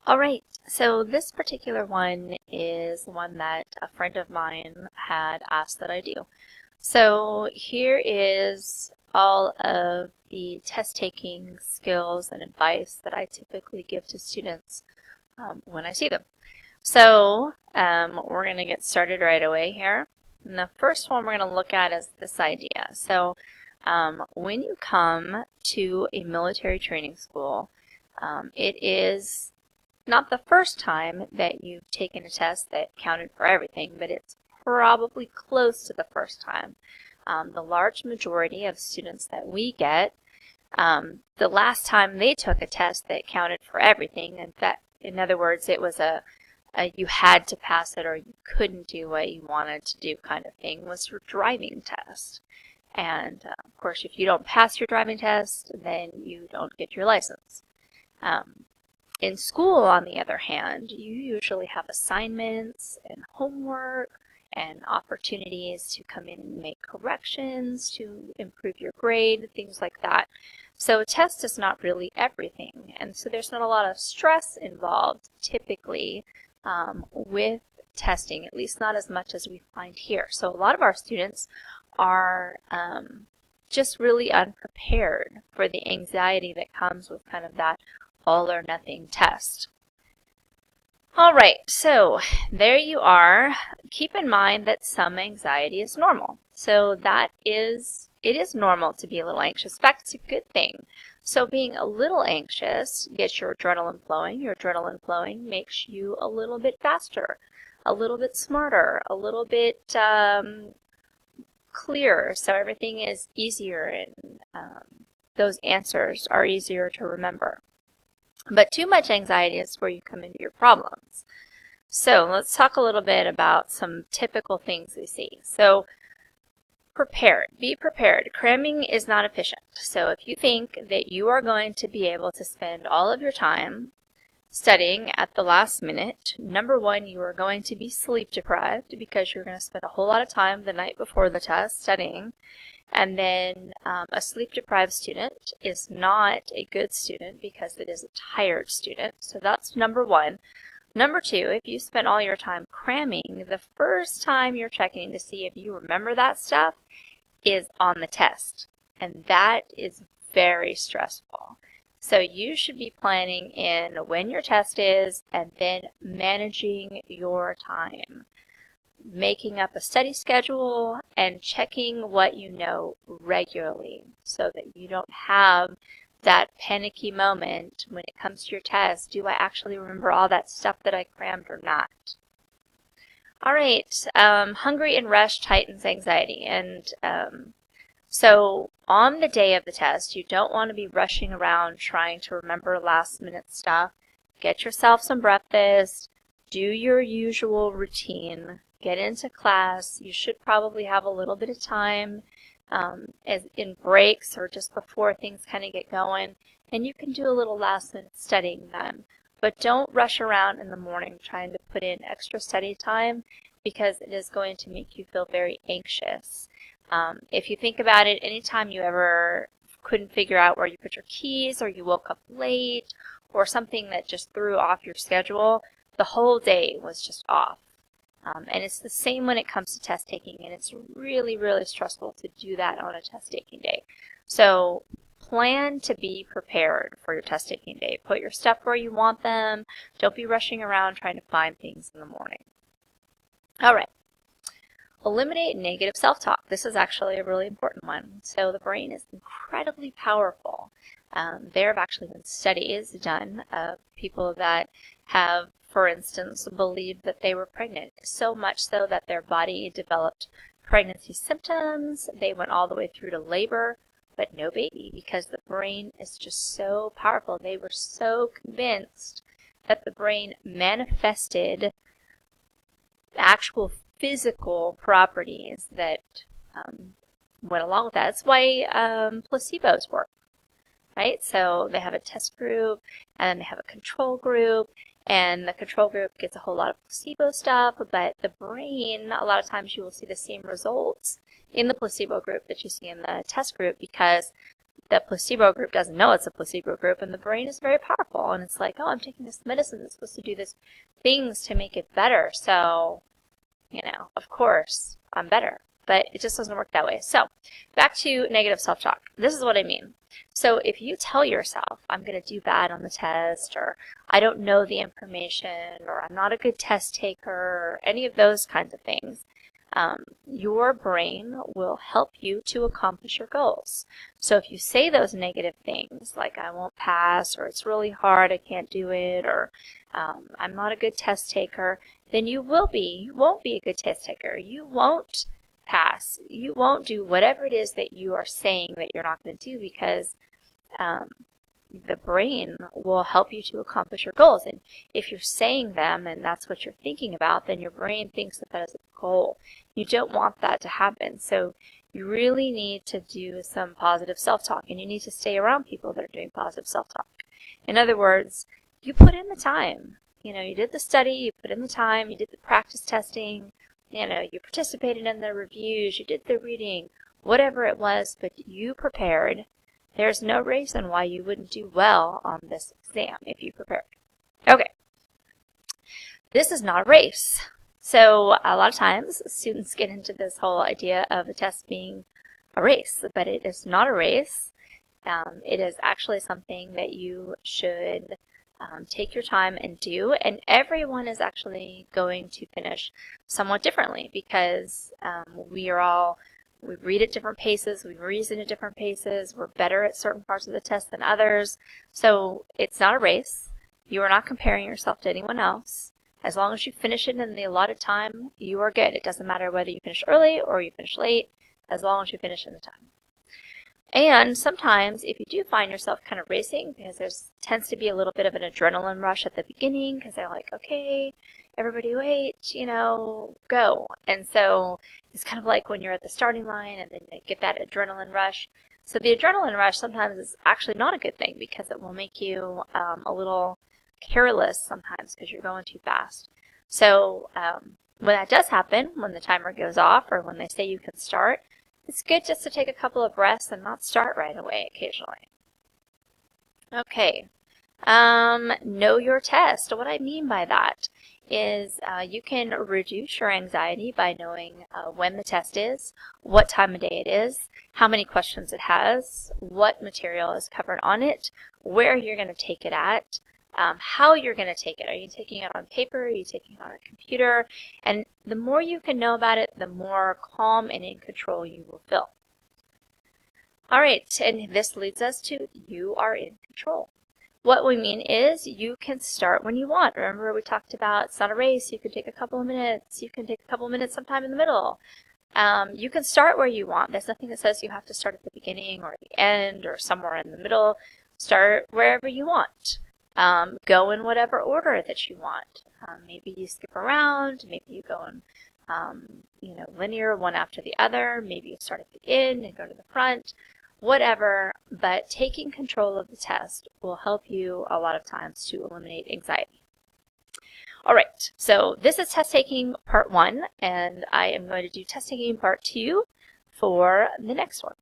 All right, so this particular one is one that a friend of mine had asked that I do. So here is all of the test taking skills and advice that I typically give to students when I see them. So we're going to get started right away here. And the first one we're going to look at is this idea. So when you come to a military training school, it is not the first time that you've taken a test that counted for everything, but it's probably close to the first time. The large majority of students that we get, the last time they took a test that counted for everything, in other words, it was a you had to pass it or you couldn't do what you wanted to do kind of thing, was your driving test. And of course, if you don't pass your driving test, then you don't get your license. In school, on the other hand, you usually have assignments and homework and opportunities to come in and make corrections, to improve your grade, things like that. So a test is not really everything, and so there's not a lot of stress involved typically with testing, at least not as much as we find here. So a lot of our students are just really unprepared for the anxiety that comes with kind of that all or nothing test. All right, so there you are. Keep in mind that some anxiety is normal. So it is normal to be a little anxious. In fact, it's a good thing. So being a little anxious gets your adrenaline flowing. Your adrenaline flowing makes you a little bit faster, a little bit smarter, a little bit clearer. So everything is easier and those answers are easier to remember. But too much anxiety is where you come into your problems. So let's talk a little bit about some typical things we see. So prepared. Be prepared. Cramming is not efficient. So if you think that you are going to be able to spend all of your time studying at the last minute, number one, you are going to be sleep deprived because you're going to spend a whole lot of time the night before the test studying. And then a sleep-deprived student is not a good student because it is a tired student. So that's number one. Number two, if you spend all your time cramming, the first time you're checking to see if you remember that stuff is on the test. And that is very stressful. So you should be planning in when your test is and then managing your time, making up a study schedule and checking what you know regularly so that you don't have that panicky moment when it comes to your test. Do I actually remember all that stuff that I crammed or not? All right, hungry and rushed heightens anxiety. And so on the day of the test, you don't want to be rushing around trying to remember last minute stuff. Get yourself some breakfast, do your usual routine, get into class. You should probably have a little bit of time as in breaks or just before things kind of get going, and you can do a little last minute studying then. But don't rush around in the morning trying to put in extra study time because it is going to make you feel very anxious. If you think about it, anytime you ever couldn't figure out where you put your keys or you woke up late or something that just threw off your schedule, the whole day was just off. And it's the same when it comes to test taking, and it's really, really stressful to do that on a test taking day. So plan to be prepared for your test taking day. Put your stuff where you want them. Don't be rushing around trying to find things in the morning. All right. Eliminate negative self-talk. This is actually a really important one. So the brain is incredibly powerful. There have actually been studies done of people that have, for instance, believed that they were pregnant, so much so that their body developed pregnancy symptoms. They went all the way through to labor, but no baby, because the brain is just so powerful. They were so convinced that the brain manifested actual physical properties that went along with that. That's why placebos work, right? So they have a test group, and then they have a control group, and the control group gets a whole lot of placebo stuff, but the brain, a lot of times you will see the same results in the placebo group that you see in the test group because the placebo group doesn't know it's a placebo group, and the brain is very powerful, and it's like, oh, I'm taking this medicine that's supposed to do this things to make it better, so, you know, of course, I'm better. But it just doesn't work that way. So, back to negative self-talk. This is what I mean. So, if you tell yourself, I'm going to do bad on the test, or I don't know the information, or I'm not a good test taker, or any of those kinds of things, your brain will help you to accomplish your goals. So if you say those negative things, like I won't pass, or it's really hard, I can't do it, or I'm not a good test taker, then you won't be a good test taker. You won't pass. You won't do whatever it is that you are saying that you're not going to do, because the brain will help you to accomplish your goals. And if you're saying them and that's what you're thinking about, then your brain thinks that that is a goal. You don't want that to happen. So you really need to do some positive self-talk, and you need to stay around people that are doing positive self-talk. In other words, you put in the time. You know, you did the study, you put in the time, you did the practice testing, you know, you participated in the reviews, you did the reading, whatever it was, but you prepared. There's no reason why you wouldn't do well on this exam if you prepared. Okay. This is not a race. So a lot of times students get into this whole idea of a test being a race, but it is not a race. It is actually something that you should take your time and do, and everyone is actually going to finish somewhat differently, because we read at different paces, we reason at different paces, we're better at certain parts of the test than others. So it's not a race. You are not comparing yourself to anyone else. As long as you finish it in the allotted time, you are good. It doesn't matter whether you finish early or you finish late, as long as you finish in the time. And sometimes if you do find yourself kind of racing, because there tends to be a little bit of an adrenaline rush at the beginning, because they're like, okay, everybody wait, you know, go. And so it's kind of like when you're at the starting line and then you get that adrenaline rush. So the adrenaline rush sometimes is actually not a good thing, because it will make you a little careless sometimes because you're going too fast. So when that does happen, when the timer goes off or when they say you can start, it's good just to take a couple of breaths and not start right away occasionally. Okay, know your test. What I mean by that is you can reduce your anxiety by knowing when the test is, what time of day it is, how many questions it has, what material is covered on it, where you're going to take it at, how you're going to take it. Are you taking it on paper? Are you taking it on a computer? And the more you can know about it, the more calm and in control you will feel. All right, and this leads us to you are in control. What we mean is you can start when you want. Remember we talked about it's not a race. You can take a couple of minutes. You can take a couple of minutes sometime in the middle. You can start where you want. There's nothing that says you have to start at the beginning or the end or somewhere in the middle. Start wherever you want. Go in whatever order that you want. Maybe you skip around. Maybe you go in linear, one after the other. Maybe you start at the end and go to the front. Whatever, but taking control of the test will help you a lot of times to eliminate anxiety. All right, so this is test taking part 1, and I am going to do test taking part 2 for the next one.